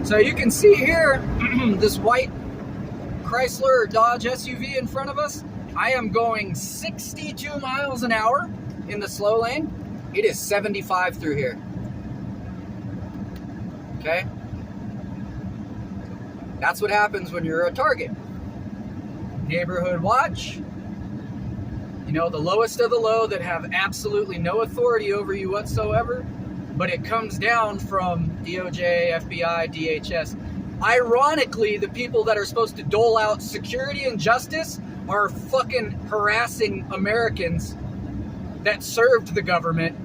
So you can see here, this white Chrysler or Dodge SUV in front of us. I am going 62 miles an hour in the slow lane. It is 75 through here. Okay? That's what happens when you're a target. Neighborhood watch. You know, the lowest of the low that have absolutely no authority over you whatsoever, but it comes down from DOJ, FBI, DHS. Ironically, the people that are supposed to dole out security and justice are fucking harassing Americans that served the government,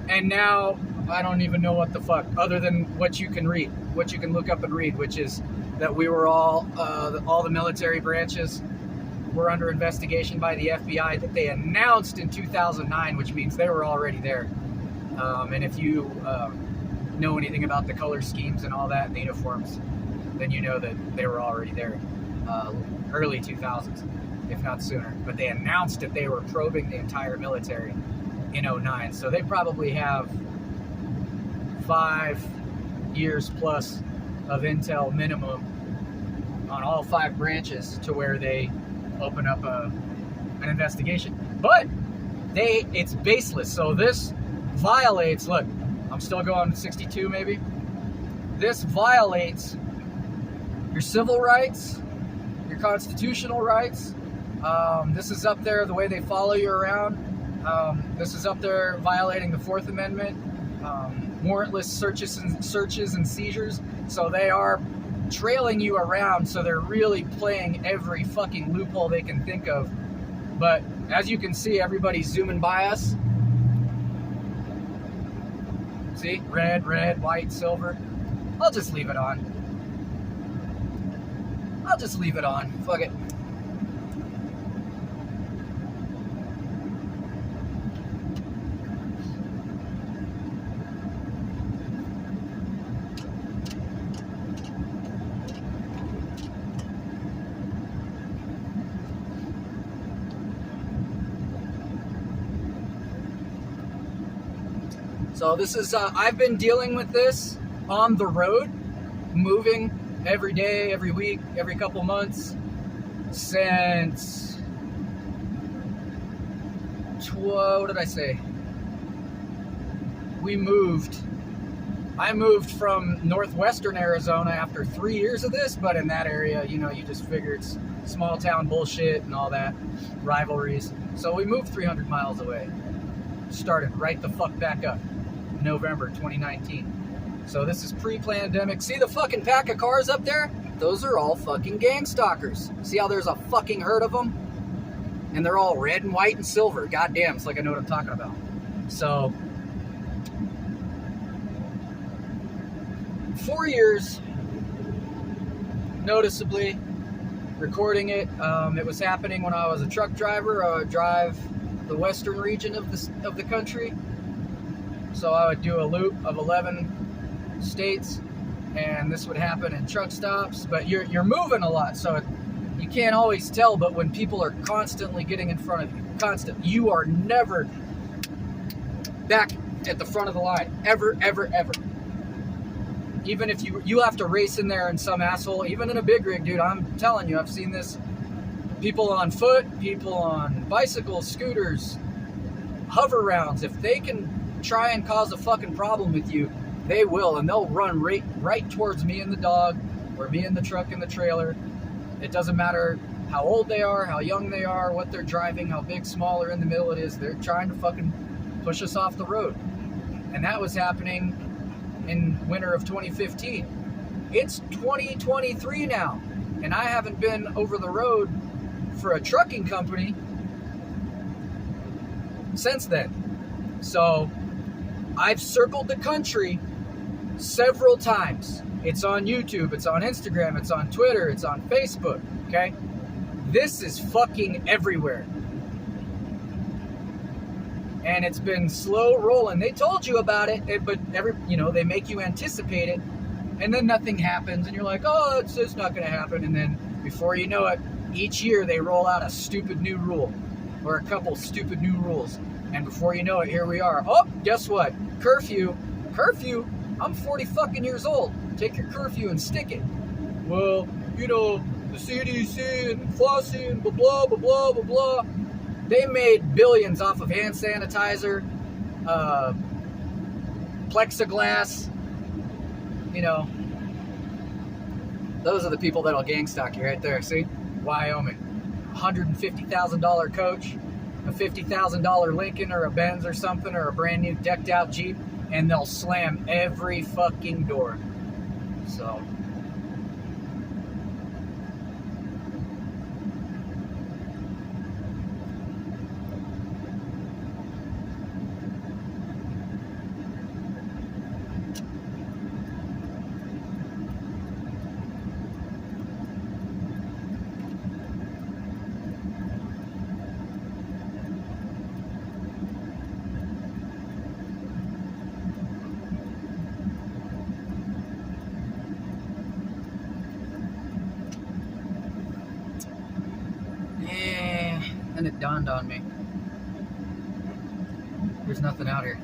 and now I don't even know what the fuck, other than what you can read, what you can look up and read, which is that we were all the military branches were under investigation by the FBI, that they announced in 2009, which means they were already there. And if you know anything about the color schemes and all that in the uniforms, then you know that they were already there, early 2000s, if not sooner. But they announced that they were probing the entire military in 2009. So they probably have 5 years plus of intel minimum on all 5 branches to where they open up an investigation. But it's baseless. So this violates, look, I'm still going 62 maybe. This violates your civil rights, your constitutional rights. This is up there, the way they follow you around. This is up there violating the 4th Amendment, warrantless searches and seizures. So they are trailing you around, so they're really playing every fucking loophole they can think of. But as you can see, everybody's zooming by us. See? Red, white, silver. I'll just leave it on. Fuck it. So this is, I've been dealing with this on the road, moving every day, every week, every couple months, since, what did I say? I moved from northwestern Arizona after 3 years of this, but in that area, you know, you just figure it's small town bullshit and all that, rivalries. So we moved 300 miles away, started right the fuck back up. November 2019. So this is pre-pandemic. See the fucking pack of cars up there? Those are all fucking gang stalkers. See how there's a fucking herd of them? And they're all red and white and silver. Goddamn, it's like I know what I'm talking about. So 4 years, noticeably, recording it. It was happening when I was a truck driver. I would drive the western region of the country. So I would do a loop of 11 states, and this would happen in truck stops. But you're moving a lot, so you can't always tell. But when people are constantly getting in front of you, you are never back at the front of the line, ever. Even if you have to race in there, and some asshole, even in a big rig, dude, I'm telling you, I've seen this. People on foot, people on bicycles, scooters, hover rounds. If they can try and cause a fucking problem with you, they will, and they'll run right towards me and the dog, or me and the truck and the trailer. It doesn't matter how old they are, how young they are, what they're driving, how big, small, or in the middle it is. They're trying to fucking push us off the road. And that was happening in winter of 2015. It's 2023 now, and I haven't been over the road for a trucking company since then. So I've circled the country several times. It's on YouTube, it's on Instagram, it's on Twitter, it's on Facebook, okay? This is fucking everywhere. And it's been slow rolling. They told you about it, but they make you anticipate it, and then nothing happens, and you're like, oh, it's not gonna happen. And then before you know it, each year they roll out a stupid new rule, or a couple stupid new rules. And before you know it, here we are. Oh, guess what? Curfew. I'm 40 fucking years old. Take your curfew and stick it. Well, you know, the CDC and flossing and blah, blah, blah, blah, blah, blah. They made billions off of hand sanitizer, plexiglass, you know. Those are the people that'll gang stalk you right there, see? Wyoming. $150,000 coach, a $50,000 Lincoln or a Benz or something, or a brand new decked out Jeep, and they'll slam every fucking door. So... And it dawned on me, there's nothing out here.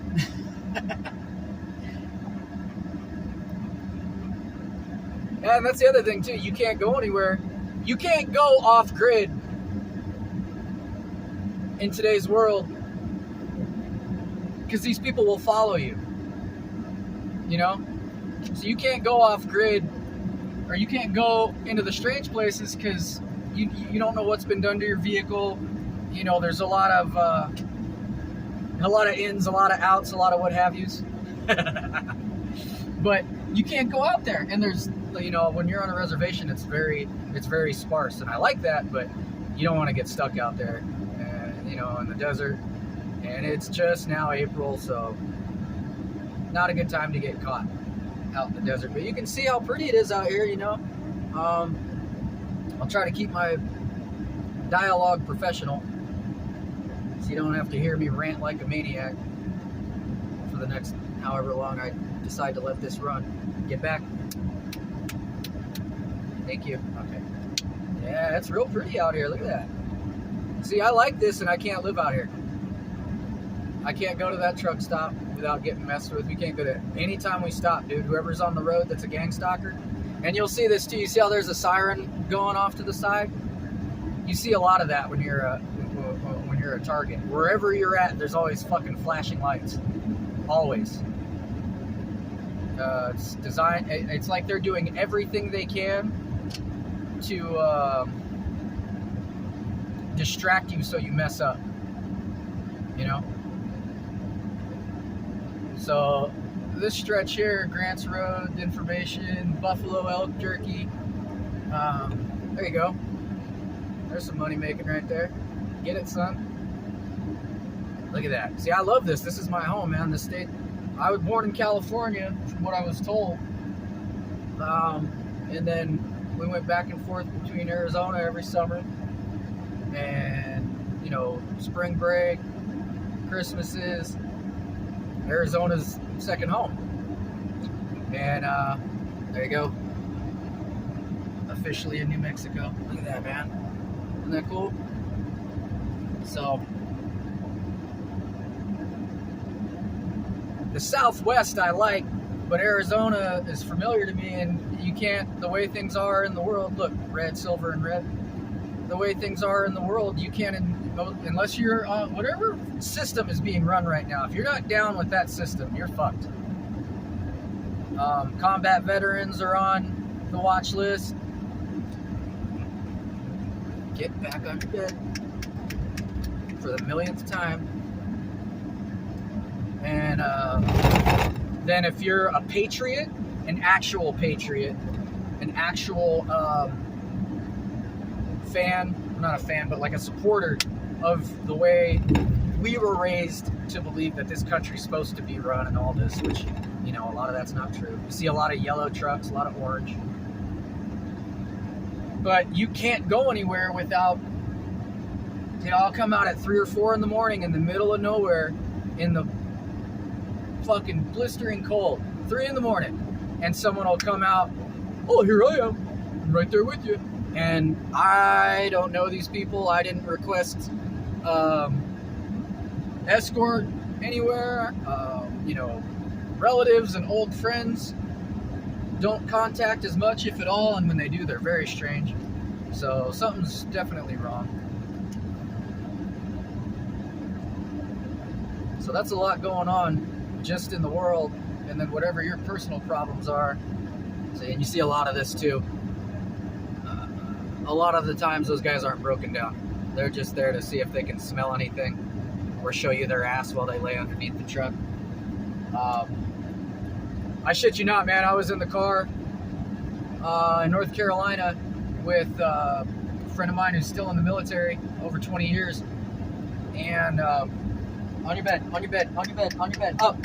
And that's the other thing too, you can't go anywhere. You can't go off grid in today's world because these people will follow you, you know? So you can't go off grid, or you can't go into the strange places because you don't know what's been done to your vehicle. You know, there's a lot of ins, a lot of outs, a lot of what have yous. But you can't go out there. And there's, you know, when you're on a reservation, it's very sparse, and I like that. But you don't want to get stuck out there, you know, in the desert. And it's just now April, so not a good time to get caught out in the desert. But you can see how pretty it is out here, you know. I'll try to keep my dialogue professional, so you don't have to hear me rant like a maniac for the next however long I decide to let this run. Get back. Thank you. Okay. Yeah, it's real pretty out here. Look at that. See, I like this, and I can't live out here. I can't go to that truck stop without getting messed with. We can't go there. Anytime we stop, dude, whoever's on the road that's a gang stalker, and you'll see this too. You see how there's a siren going off to the side? You see a lot of that when you're a target. Wherever you're at, there's always fucking flashing lights. Always. It's designed. It's like they're doing everything they can to distract you so you mess up. You know. So this stretch here, Grants Road, Information, Buffalo Elk Jerky. There you go. There's some money making right there. Get it, son. Look at that. See, I love this. This is my home, man. The state. I was born in California, from what I was told. And then we went back and forth between Arizona every summer. And, you know, spring break, Christmases, Arizona's second home. And there you go. Officially in New Mexico. Look at that, man. Isn't that cool? So, the Southwest I like, but Arizona is familiar to me, and you can't, the way things are in the world, look, red, silver, and red, the way things are in the world, you can't, unless you're on whatever system is being run right now, if you're not down with that system, you're fucked. Combat veterans are on the watch list. Get back on your bed for the millionth time. And then if you're a patriot, an actual patriot, an actual fan, not a fan, but like a supporter of the way we were raised to believe that this country's supposed to be run and all this, which, you know, a lot of that's not true. You see a lot of yellow trucks, a lot of orange. But you can't go anywhere without, you know, I'll come out at 3 or 4 in the morning in the middle of nowhere in the fucking blistering cold, 3 in the morning, and someone will come out, oh, here I am, I'm right there with you. And I don't know these people. I didn't request escort anywhere. You know, relatives and old friends don't contact as much, if at all, and when they do, they're very strange. So something's definitely wrong. So that's a lot going on just in the world, and then whatever your personal problems are. So, and you see a lot of this too. A lot of the times those guys aren't broken down. They're just there to see if they can smell anything or show you their ass while they lay underneath the truck. I shit you not, man. I was in the car in North Carolina with a friend of mine who's still in the military, over 20 years. And on your bed, up.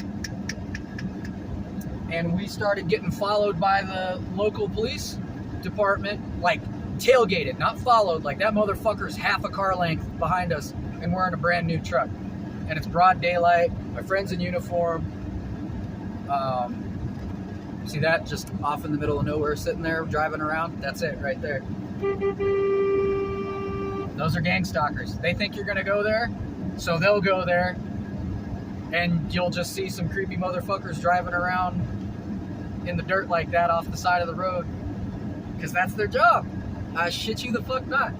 And we started getting followed by the local police department, like tailgated, not followed. Like that motherfucker's half a car length behind us, and we're in a brand new truck. And it's broad daylight. My friend's in uniform. See that? Just off in the middle of nowhere, sitting there, driving around. That's it, right there. Those are gang stalkers. They think you're gonna go there, so they'll go there, and you'll just see some creepy motherfuckers driving around in the dirt like that off the side of the road, because that's their job. I shit you the fuck not.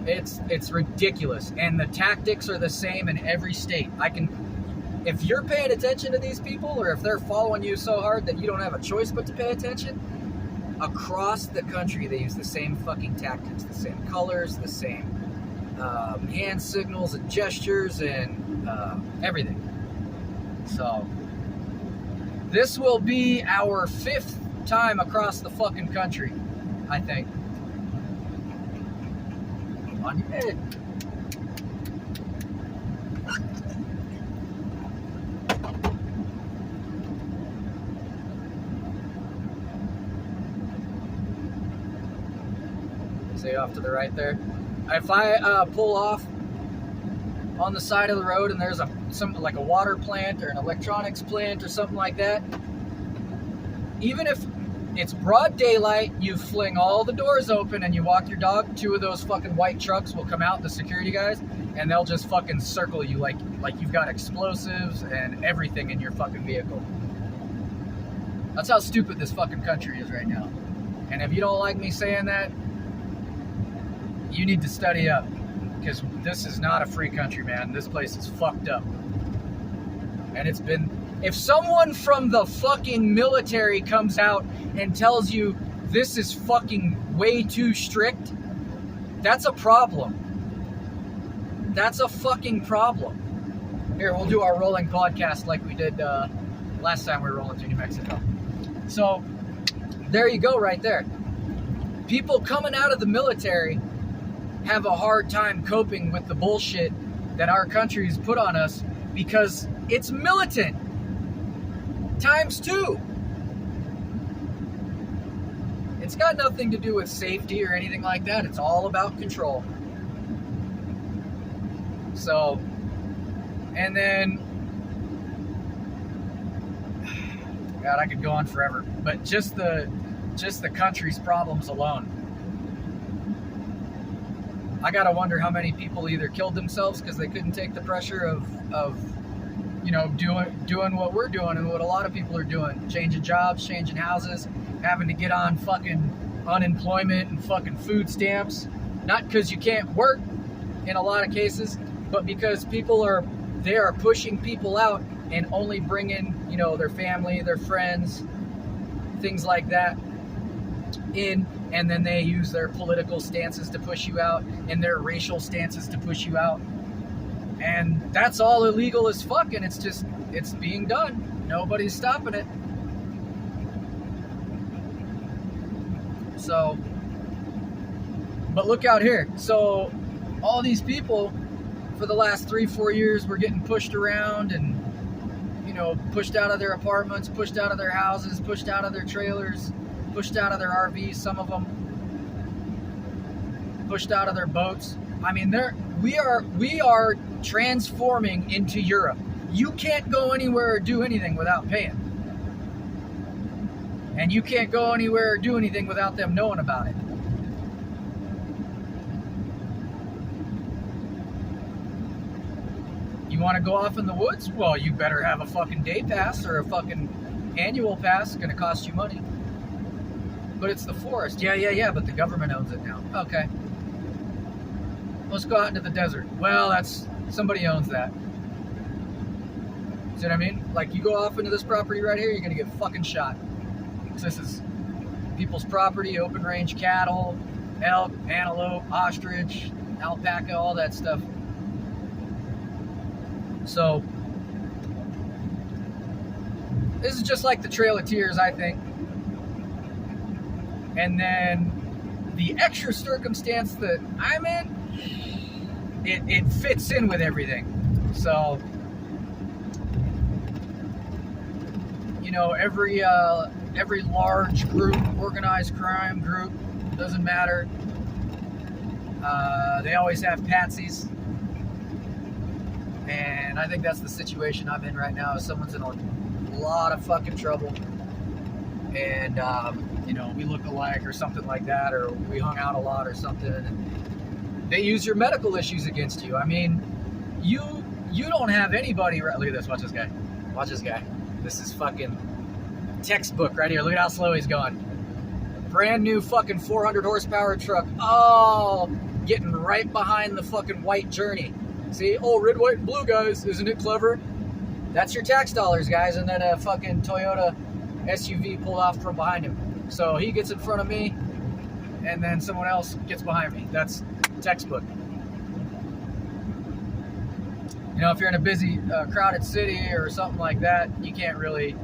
It's ridiculous, and the tactics are the same in every state. If you're paying attention to these people, or if they're following you so hard that you don't have a choice but to pay attention, across the country they use the same fucking tactics, the same colors, the same hand signals and gestures and everything. So this will be our 5th time across the fucking country, I think. On your head. See off to the right there. If I pull off on the side of the road and there's something like a water plant or an electronics plant or something like that, even if it's broad daylight, you fling all the doors open and you walk your dog, 2 of those fucking white trucks will come out, the security guys, and they'll just fucking circle you like you've got explosives and everything in your fucking vehicle. That's how stupid this fucking country is right now. And if you don't like me saying that, you need to study up, because this is not a free country, man. This place is fucked up. And it's been... If someone from the fucking military comes out and tells you this is fucking way too strict, that's a problem. That's a fucking problem. Here, we'll do our rolling podcast like we did last time we were rolling through New Mexico. So, there you go right there. People coming out of the military have a hard time coping with the bullshit that our country's put on us, because it's militant times 2. It's got nothing to do with safety or anything like that. It's all about control. So, and then, God, I could go on forever, but just the country's problems alone. I gotta wonder how many people either killed themselves because they couldn't take the pressure of you know, doing what we're doing and what a lot of people are doing, changing jobs, changing houses, having to get on fucking unemployment and fucking food stamps, not because you can't work in a lot of cases, but because they are pushing people out and only bringing, you know, their family, their friends, things like that in, and then they use their political stances to push you out and their racial stances to push you out. And that's all illegal as fuck, and it's being done. Nobody's stopping it. So, but look out here. So, all these people for the last 3-4 years were getting pushed around and, you know, pushed out of their apartments, pushed out of their houses, pushed out of their trailers, pushed out of their RVs, some of them, pushed out of their boats. I mean, we are transforming into Europe. You can't go anywhere or do anything without paying. And you can't go anywhere or do anything without them knowing about it. You want to go off in the woods? Well, you better have a fucking day pass or a fucking annual pass. It's going to cost you money. But it's the forest. Yeah, but the government owns it now. Okay. Let's go out into the desert. Well, that's somebody owns that. See what I mean? Like, you go off into this property right here, you're going to get fucking shot. So this is people's property, open range cattle, elk, antelope, ostrich, alpaca, all that stuff. So, this is just like the Trail of Tears, I think. And then the extra circumstance that I'm in, it fits in with everything. So, you know, every large group, organized crime group, doesn't matter. They always have patsies. And I think that's the situation I'm in right now. Someone's in a lot of fucking trouble. And, you know, we look alike or something like that, or we hung out a lot or something. And they use your medical issues against you. I mean, you don't have anybody. Look at this. Watch this guy. Watch this guy. This is fucking textbook right here. Look at how slow he's going. Brand new fucking 400 horsepower truck. Oh, getting right behind the fucking white Journey. See? Oh, red, white, and blue, guys. Isn't it clever? That's your tax dollars, guys. And then a fucking Toyota SUV pulled off from behind him. So he gets in front of me, and then someone else gets behind me. That's textbook. You know, if you're in a busy, crowded city or something like that, you can't really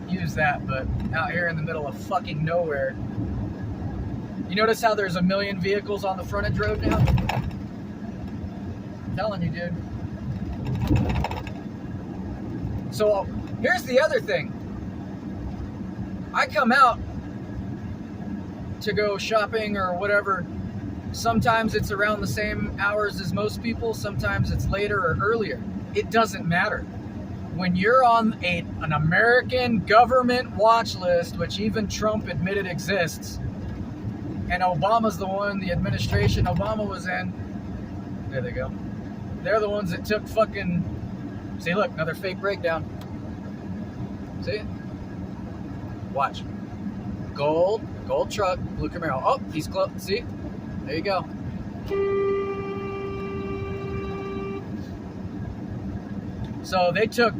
use that. But out here in the middle of fucking nowhere, you notice how there's a million vehicles on the frontage road now? I'm telling you, dude. So here's the other thing. I come out to go shopping or whatever. Sometimes it's around the same hours as most people. Sometimes it's later or earlier. It doesn't matter. When you're on an American government watch list, which even Trump admitted exists, and Obama's the one, the administration Obama was in, there they go. They're the ones that took fucking, see, look, another fake breakdown. See? Watch. Gold truck, blue Camaro. Oh, he's close. See? There you go. So they took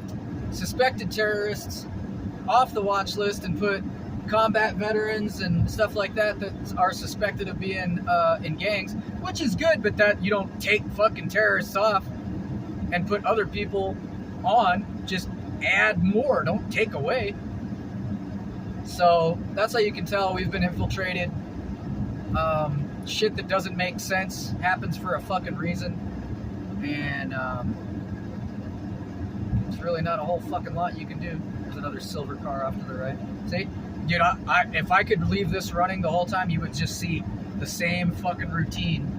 suspected terrorists off the watch list and put combat veterans and stuff like that that are suspected of being in gangs, which is good, but that you don't take fucking terrorists off and put other people on. Just add more, don't take away. So that's how you can tell we've been infiltrated. Shit that doesn't make sense happens for a fucking reason. And there's really not a whole fucking lot you can do. There's another silver car off to the right. See? Dude, if I could leave this running the whole time, you would just see the same fucking routine